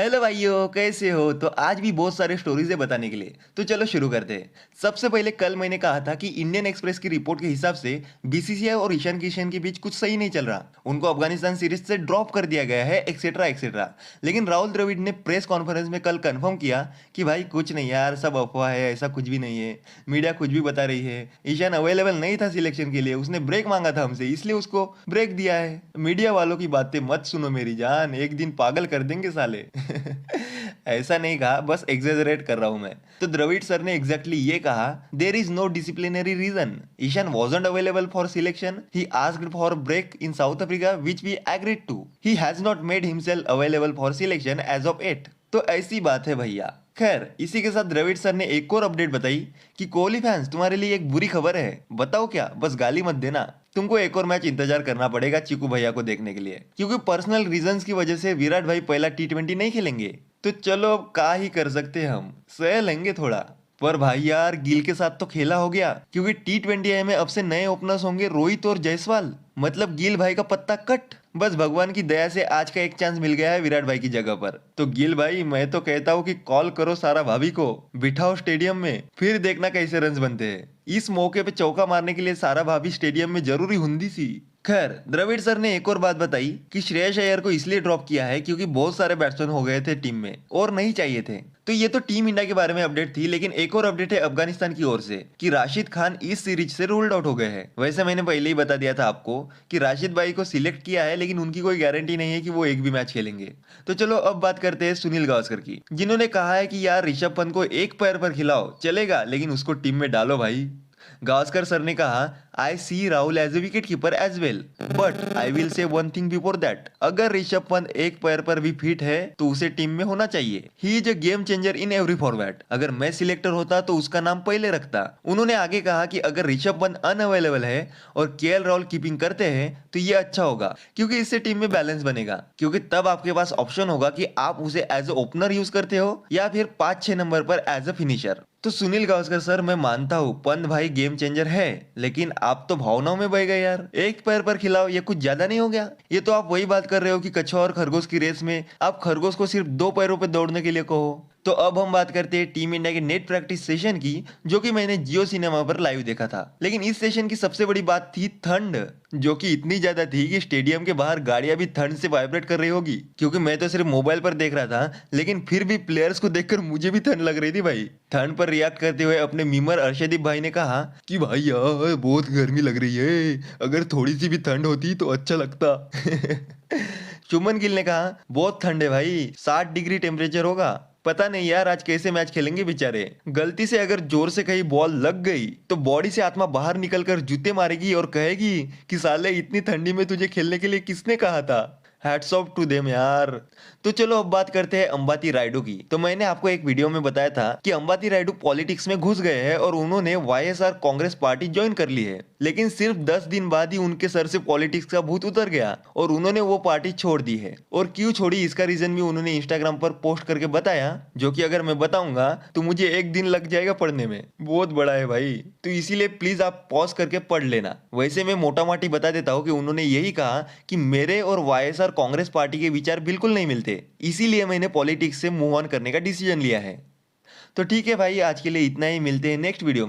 Hello भाइयों, कैसे हो? तो आज भी बहुत सारे स्टोरीज है बताने के लिए, तो चलो शुरू करते हैं। सबसे पहले कल मैंने कहा था कि इंडियन एक्सप्रेस की रिपोर्ट के हिसाब से बीसीसीआई और ईशान किशन के बीच कुछ सही नहीं चल रहा। उनको अफगानिस्तान सीरीज से ड्रॉप कर दिया गया है, एक्सेट्रा एक्सेट्रा। लेकिन राहुल द्रविड़ ने प्रेस कॉन्फ्रेंस में कल कंफर्म किया कि भाई कुछ नहीं यार, सब अफवाह है, ऐसा कुछ भी नहीं है। मीडिया कुछ भी बता रही है। ईशान अवेलेबल नहीं था सिलेक्शन के लिए, उसने ब्रेक मांगा था हमसे, इसलिए उसको ब्रेक दिया है। मीडिया वालों की बातें मत सुनो मेरी जान, एक दिन पागल कर देंगे साले। ऐसा नहीं कहा, बस एग्जेजरेट कर रहा हूं मैं। तो द्रविड़ सर ने एग्जैक्टली ये कहा, there is no disciplinary reason. Ishan wasn't available for selection, he asked for break in South Africa which we agreed to. He has not made himself available for selection as of 8। तो ऐसी बात है भैया। खैर, इसी के साथ द्रविड़ सर ने एक और अपडेट बताई कि कोहली फैंस, तुम्हारे लिए एक बुरी खबर है। बताओ क्या? बस गाली मत देना। तुमको एक और मैच इंतजार करना पड़ेगा चीकू भैया को देखने के लिए, क्योंकि पर्सनल रीजंस की वजह से विराट भाई पहला T20 नहीं खेलेंगे। तो चलो अब का ही कर सकते हैं, हम सह लेंगे थोड़ा। पर भाई यार, गिल के साथ तो खेला हो गया, क्योंकि T20 में अब से नए ओपनर्स होंगे रोहित और जायसवाल। मतलब गिल भाई का पत्ता कट। बस भगवान की दया से आज का एक चांस मिल गया है विराट भाई की जगह पर। तो गिल भाई, मैं तो कहता हूँ कि कॉल करो सारा भाभी को, बिठाओ स्टेडियम में, फिर देखना कैसे रन्स बनते हैं। इस मौके पे चौका मारने के लिए सारा भाभी स्टेडियम में जरूरी हुंदी सी। खैर, द्रविड़ सर ने एक और बात बताई कि श्रेयस अय्यर को इसलिए ड्रॉप किया है क्योंकि बहुत सारे बैट्समैन हो गए थे टीम में और नहीं चाहिए थे। तो ये तो टीम इंडिया के बारे में अपडेट थी, लेकिन एक और अपडेट है अफगानिस्तान की ओर से कि राशिद खान इस सीरीज से रूल्ड आउट हो गए हैं। वैसे मैंने पहले ही बता दिया था आपको कि राशिद भाई को सिलेक्ट किया है, लेकिन उनकी कोई गारंटी नहीं है कि वो एक भी मैच खेलेंगे। तो चलो अब बात करते हैं सुनील गावस्कर की, जिन्होंने कहा है कि यार ऋषभ पंत को एक पैर पर खिलाओ चलेगा, लेकिन उसको टीम में डालो भाई। गावस्कर सर ने कहा, I see Rahul as a wicket keeper as well, but I will say one thing before that. अगर ऋषभ पंत एक पैर पर भी फिट है तो उसे टीम में होना चाहिए। He is a game changer in every format. अगर मैं सिलेक्टर होता तो उसका नाम पहले रखता। उन्होंने आगे कहा कि अगर ऋषभ पंत अनअवेलेबल है और KL राहुल कीपिंग करते हैं तो ये अच्छा होगा, क्योंकि इससे टीम में बैलेंस बनेगा। क्योंकि तब आपके पास ऑप्शन होगा कि आप उसे एज ए ओपनर यूज करते हो या फिर 5-6 नंबर पर एज ए फिनिशर। तो सुनील गावस्कर सर, मैं मानता हूँ पंत भाई गेम चेंजर है, लेकिन आप तो भावनाओं में बह गए यार। एक पैर पर खिलाओ, ये कुछ ज्यादा नहीं हो गया? ये तो आप वही बात कर रहे हो कि कछुआ और खरगोश की रेस में आप खरगोश को सिर्फ 2 पैरों पर दौड़ने के लिए कहो। तो अब हम बात करते हैं टीम इंडिया के नेट प्रैक्टिस सेशन की, जो कि मैंने जियो सिनेमा पर लाइव देखा था। लेकिन इस सेशन की सबसे बड़ी बात थी ठंड, जो कि इतनी ज्यादा थी कि स्टेडियम के बाहर गाड़ियां भी ठंड से वाइब्रेट कर रही होगी। क्योंकि मैं तो सिर्फ मोबाइल पर देख रहा था, लेकिन फिर भी प्लेयर्स को देखकर मुझे भी ठंड लग रही थी भाई। ठंड पर रिएक्ट करते हुए अपने मीमर अर्शदीप भाई ने कहा कि भाई यार बहुत गर्मी लग रही है, अगर थोड़ी सी भी ठंड होती तो अच्छा लगता। शुभमन गिल ने कहा, बहुत ठंड है भाई, 60 डिग्री टेम्परेचर होगा। पता नहीं यार आज कैसे मैच खेलेंगे बेचारे। गलती से अगर जोर से कहीं बॉल लग गई तो बॉडी से आत्मा बाहर निकलकर जूते मारेगी और कहेगी कि साले इतनी ठंडी में तुझे खेलने के लिए किसने कहा था। हैट्स ऑफ टू देम यार। तो चलो अब बात करते हैं अंबाती रायडू की। तो मैंने आपको एक वीडियो में बताया था कि अंबाती रायडू पॉलिटिक्स में घुस गए हैं और उन्होंने YSR कांग्रेस पार्टी ज्वाइन कर ली है। लेकिन सिर्फ 10 दिन बाद ही उनके सर से पॉलिटिक्स का भूत उतर गया और उन्होंने वो पार्टी छोड़ दी है। और क्यों छोड़ी, इसका रीजन भी उन्होंने इंस्टाग्राम पर पोस्ट करके बताया, जो कि अगर मैं बताऊंगा तो मुझे एक दिन लग जाएगा पढ़ने में, बहुत बड़ा है भाई। तो इसीलिए प्लीज आप पॉज करके पढ़ लेना। वैसे मैं मोटा माटी बता देता हूँ कि उन्होंने यही कहा कि मेरे और YSR कांग्रेस पार्टी के विचार बिल्कुल नहीं मिलते, इसीलिए मैंने पॉलिटिक्स से मूव ऑन करने का डिसीजन लिया है। तो ठीक है भाई, आज के लिए इतना ही। मिलते हैं नेक्स्ट वीडियो में।